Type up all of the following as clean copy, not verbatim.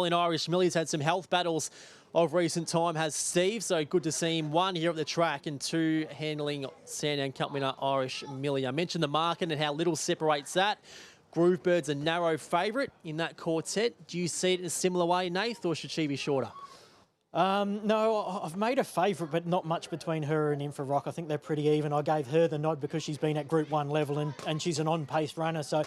In Irish Millie's had some health battles of recent time, has Steve, so good to see him, one here at the track and two handling Sandown Cup winner Irish Millie. I mentioned the market and how little separates that. Groovebird's a narrow favourite in that quartet. Do you see it in a similar way, Nath, or should she be shorter? No, I've made a favourite, but not much between her and Infra Rock. I think they're pretty even. I gave her the nod because she's been at Group 1 level and she's an on-pace runner, so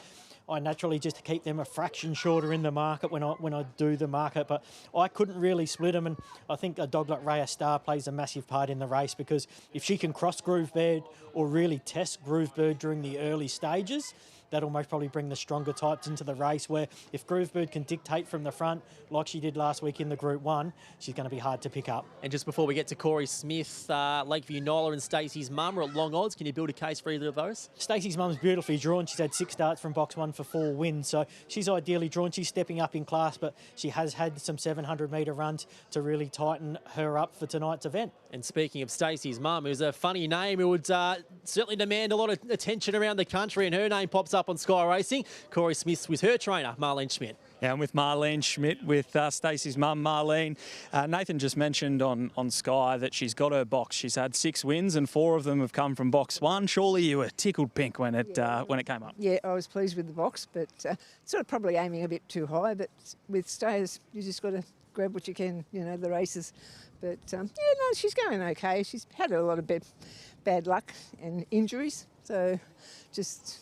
I naturally just keep them a fraction shorter in the market when I do the market. But I couldn't really split them, and I think a dog like Raya Star plays a massive part in the race because if she can cross Groovebird or really test Groovebird during the early stages, that'll most probably bring the stronger types into the race, where if Groovebird can dictate from the front like she did last week in the Group 1, she's going to be hard to pick up. And just before we get to Corey Smith, Lakeview Nola and Stacey's mum are at long odds. Can you build a case for either of those? Stacey's mum's beautifully drawn. She's had 6 starts from box 1 for 4 wins, so she's ideally drawn. She's stepping up in class, but she has had some 700-metre runs to really tighten her up for tonight's event. And speaking of Stacey's mum, who's a funny name, who would certainly demand a lot of attention around the country, and her name pops up on Sky Racing. Corey Smith with her trainer, Marlene Schmidt. Yeah, I'm with Marlene Schmidt, with Stacey's mum, Marlene. Nathan just mentioned on Sky that she's got her box. She's had 6 wins and 4 of them have come from box 1. Surely you were tickled pink when it came up. Yeah, I was pleased with the box, but sort of probably aiming a bit too high. But with stayers, you just got to grab what you can, the races. But yeah, no, she's going okay. She's had a lot of bad luck and injuries, so just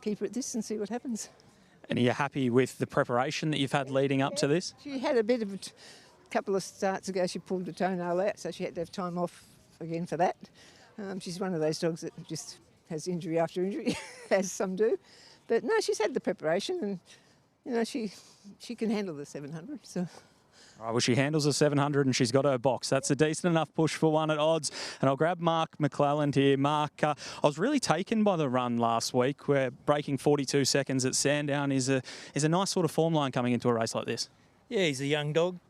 keep her at this and see what happens. And are you happy with the preparation that you've had leading up to this? She had a bit of a couple of starts ago, she pulled the toenail out, so she had to have time off again for that. She's one of those dogs that just has injury after injury, as some do. But no, she's had the preparation and, she can handle the 700, so... All right, well, she handles a 700 and she's got her box. That's a decent enough push for one at odds. And I'll grab Mark McClelland here. Mark, I was really taken by the run last week, where breaking 42 seconds at Sandown is a nice sort of form line coming into a race like this. Yeah, he's a young dog.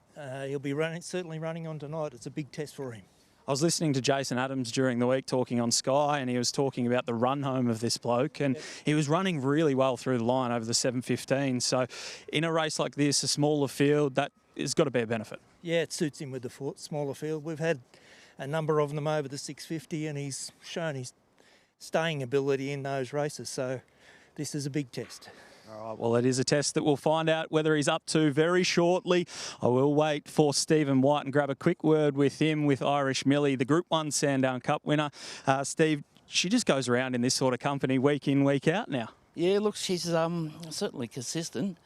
He'll be certainly running on tonight. It's a big test for him. I was listening to Jason Adams during the week talking on Sky, and he was talking about the run home of this bloke, and he was running really well through the line over the 7:15. So in a race like this, a smaller field, that has got to be a benefit. Yeah, it suits him with the smaller field. We've had a number of them over the 650, and he's shown his staying ability in those races. So this is a big test. All right, well, it is a test that we'll find out whether he's up to very shortly. I will wait for Stephen White and grab a quick word with him, with Irish Millie, the Group 1 Sandown Cup winner. Steve, she just goes around in this sort of company week in, week out now. Yeah, look, she's certainly consistent,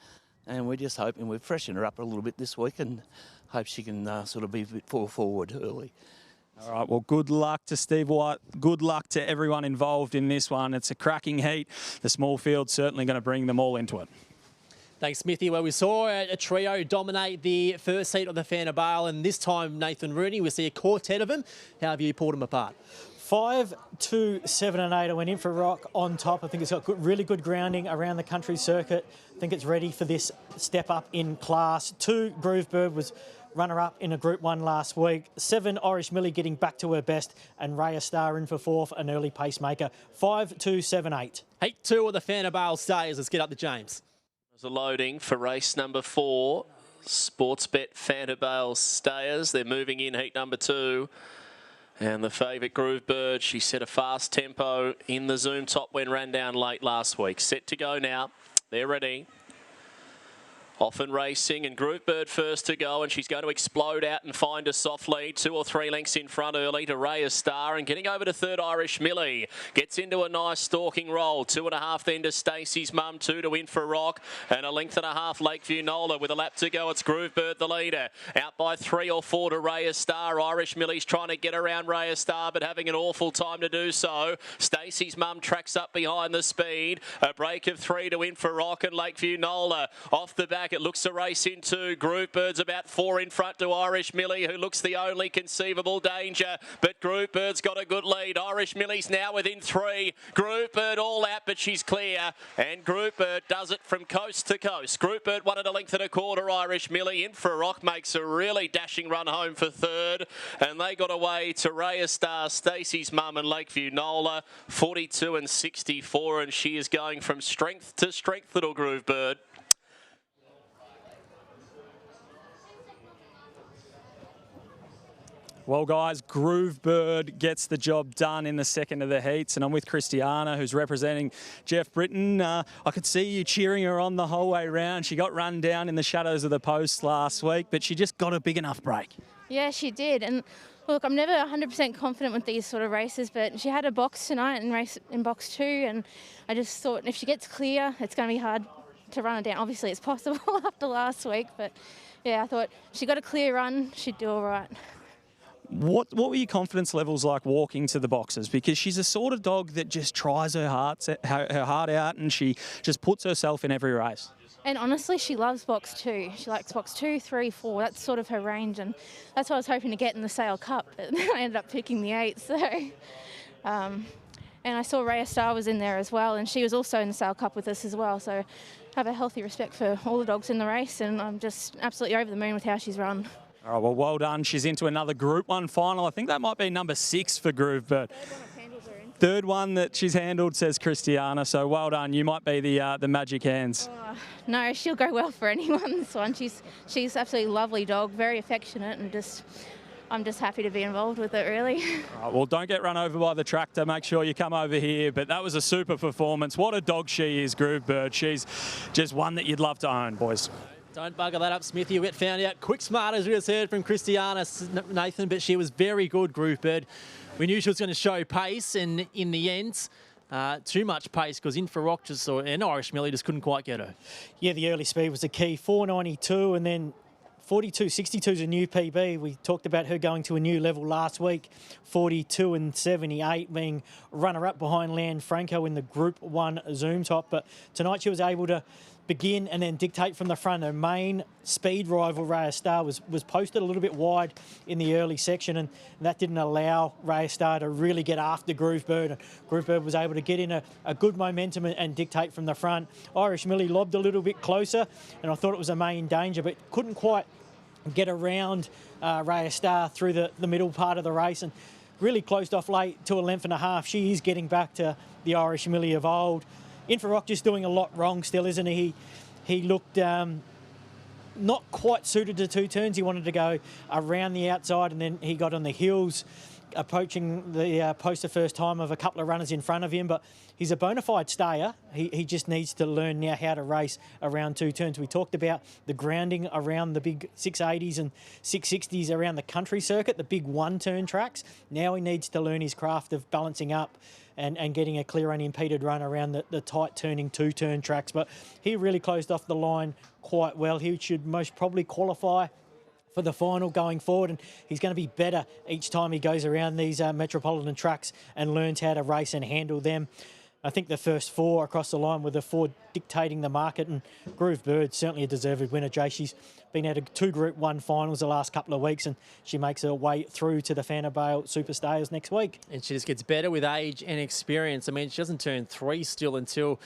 and we're just hoping we've freshened her up a little bit this week and hope she can sort of be a bit forward early. All right, well, good luck to Steve White. Good luck to everyone involved in this one. It's a cracking heat. The small field's certainly going to bring them all into it. Thanks, Smithy. Well, we saw a trio dominate the first heat of the Fan of Bale, and this time, Nathan Rooney, we see a quartet of them. How have you pulled them apart? 5, 2, 7 and 8. I went in for Rock on top. I think it's got really good grounding around the country circuit. I think it's ready for this step up in class. 2, Groovebird was runner-up in a Group 1 last week. 7, Irish Millie getting back to her best, and Raya Star in for 4th, an early pacemaker. 5, 2, 7, 8. Heat 2 of the Fan of Bale Stayers. Let's get up to James. There's a loading for race number 4. Sportsbet Fan of Bale Stayers. They're moving in heat number 2. And the favourite Groovebird, she set a fast tempo in the Zoom top when ran down late last week. Set to go now. They're ready. Off and racing, and Groovebird first to go, and she's going to explode out and find a soft lead. 2 or 3 lengths in front early to Raya Star, and getting over to 3rd Irish Millie. Gets into a nice stalking roll. 2.5 then to Stacey's mum, 2 to Infra Rock, and a length and a half Lakeview Nola. With a lap to go, it's Groovebird the leader. Out by 3 or 4 to Raya Star. Irish Millie's trying to get around Raya Star, but having an awful time to do so. Stacey's mum tracks up behind the speed. A break of 3 to Infra Rock and Lakeview Nola. Off the back, it looks to race into Groovebirds about 4 in front to Irish Millie, who looks the only conceivable danger, but Groovebird's got a good lead. Irish Millie's now within 3. Groovebird all out, but she's clear, and Groovebird does it from coast to coast. Groovebird won at a length and a quarter. Irish Millie in for a rock, makes a really dashing run home for 3rd, and they got away to Raya Star, Stacey's mum, and Lakeview Nola, 42 and 64, and she is going from strength to strength, little Groovebird. Well, guys, Groove Bird gets the job done in the second of the heats, and I'm with Christiana, who's representing Jeff Britton. I could see you cheering her on the whole way round. She got run down in the shadows of the post last week, but she just got a big enough break. Yeah, she did. And look, I'm never 100% confident with these sort of races, but she had a box tonight and race in box 2, and I just thought if she gets clear, it's going to be hard to run her down. Obviously, it's possible after last week, but yeah, I thought if she got a clear run, she'd do all right. What were your confidence levels like walking to the boxes? Because she's a sort of dog that just tries her heart out, and she just puts herself in every race. And honestly, she loves box 2. She likes box 2, 3, 4. That's sort of her range, and that's what I was hoping to get in the Sale Cup. But I ended up picking the 8. So, and I saw Rhea Star was in there as well, and she was also in the Sale Cup with us as well. So, I have a healthy respect for all the dogs in the race, and I'm just absolutely over the moon with how she's run. All right, well done. She's into another Group 1 final. I think that might be number 6 for Groove Bird. Third one that she's handled, says Christiana. So well done. You might be the magic hands. No, she'll go well for anyone, this one. She's absolutely lovely dog, very affectionate, and I'm just happy to be involved with it, really. All right, well, don't get run over by the tractor. Make sure you come over here. But that was a super performance. What a dog she is, Groove Bird. She's just one that you'd love to own, boys. Don't bugger that up, Smithy. We get found out quick smart, as we just heard from Christiana, Nathan, but she was very good, Groove Bird. We knew she was going to show pace, and in the end, too much pace because Infrarock and Irish Millie just couldn't quite get her. Yeah, the early speed was the key. 4.92 and then 42.62 is a new PB. We talked about her going to a new level last week. 42.78 being runner-up behind Lan Franco in the Group 1 Zoom top. But tonight she was able to begin and then dictate from the front. Her main speed rival, Rhea Star, was posted a little bit wide in the early section, and that didn't allow Rhea Star to really get after Groove Bird. And Groove Bird was able to get in a good momentum and dictate from the front. Irish Millie lobbed a little bit closer, and I thought it was a main danger, but couldn't quite get around Rhea Star through the middle part of the race, and really closed off late to a length and a half. She is getting back to the Irish Millie of old. Infrarock just doing a lot wrong still, isn't he? He looked not quite suited to 2 turns. He wanted to go around the outside, and then he got on the heels, approaching the post the first time of a couple of runners in front of him. But he's a bona fide stayer. He just needs to learn now how to race around 2 turns. We talked about the grounding around the big 680s and 660s around the country circuit, the big 1-turn tracks. Now he needs to learn his craft of balancing up and getting a clear unimpeded run around the tight turning 2-turn tracks. But he really closed off the line quite well. He should most probably qualify for the final going forward, and he's going to be better each time he goes around these metropolitan tracks and learns how to race and handle them. I think the first 4 across the line were the 4 dictating the market, and Groove Bird certainly a deserved winner, Jay. She's been out of 2 Group 1 finals the last couple of weeks, and she makes her way through to the Fanabale Superstars next week. And she just gets better with age and experience. I mean, she doesn't turn 3 still until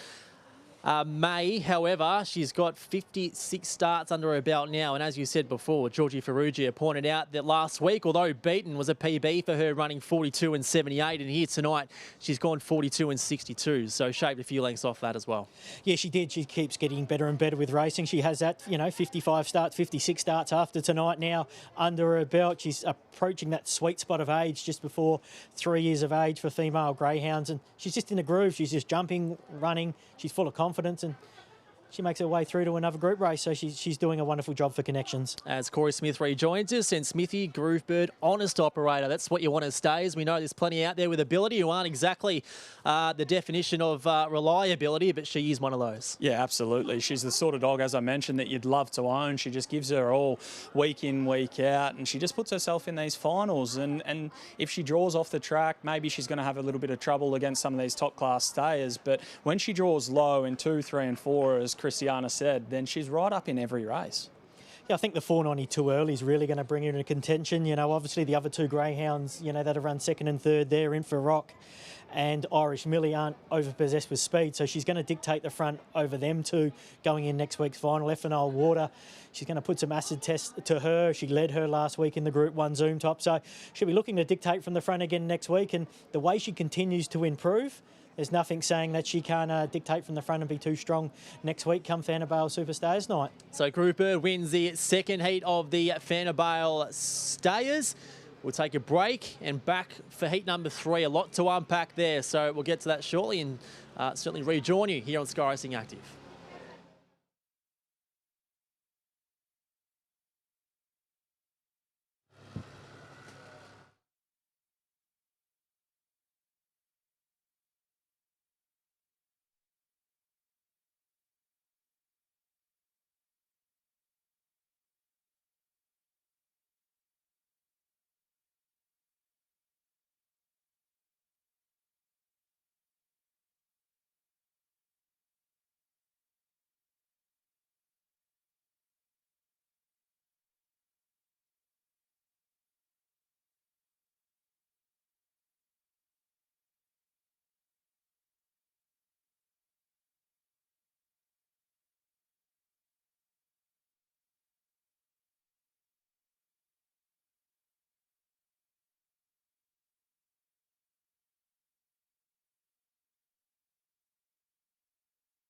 May. However, she's got 56 starts under her belt now, and as you said before, Georgie Ferrugia pointed out that last week, although beaten, was a PB for her running 42.78, and here tonight she's gone 42.62, so shaved a few lengths off that as well. Yeah, she did. She keeps getting better and better with racing. She has that, 55 starts, 56 starts after tonight now under her belt. She's approaching that sweet spot of age, just before 3 years of age for female greyhounds, and she's just in a groove. She's just jumping, running. She's full of confidence, and she makes her way through to another group race, so she's doing a wonderful job for Connections. As Corey Smith rejoins us, and Smithy, Groove Bird, honest operator. That's what you want to stay, as we know there's plenty out there with ability who aren't exactly the definition of reliability, but she is one of those. Yeah, absolutely. She's the sort of dog, as I mentioned, that you'd love to own. She just gives her all week in, week out, and she just puts herself in these finals. And if she draws off the track, maybe she's going to have a little bit of trouble against some of these top-class stayers. But when she draws low in 2, 3 and 4, as Christiana said, then she's right up in every race. Yeah, I think the 4.92 early is really going to bring her into contention. Obviously the other 2 greyhounds, that have run 2nd and 3rd there, Infrarock and Irish Millie, aren't overpossessed with speed, so she's going to dictate the front over them 2 going in next week's final. Ethanol Water, she's going to put some acid tests to her. She led her last week in the Group 1 Zoom top, so she'll be looking to dictate from the front again next week, and the way she continues to improve, there's nothing saying that she can't dictate from the front and be too strong next week come Fanabale Superstars night. So Groove Bird wins the second heat of the Fanabale Stayers. We'll take a break and back for heat number 3. A lot to unpack there, so we'll get to that shortly and certainly rejoin you here on Sky Racing Active.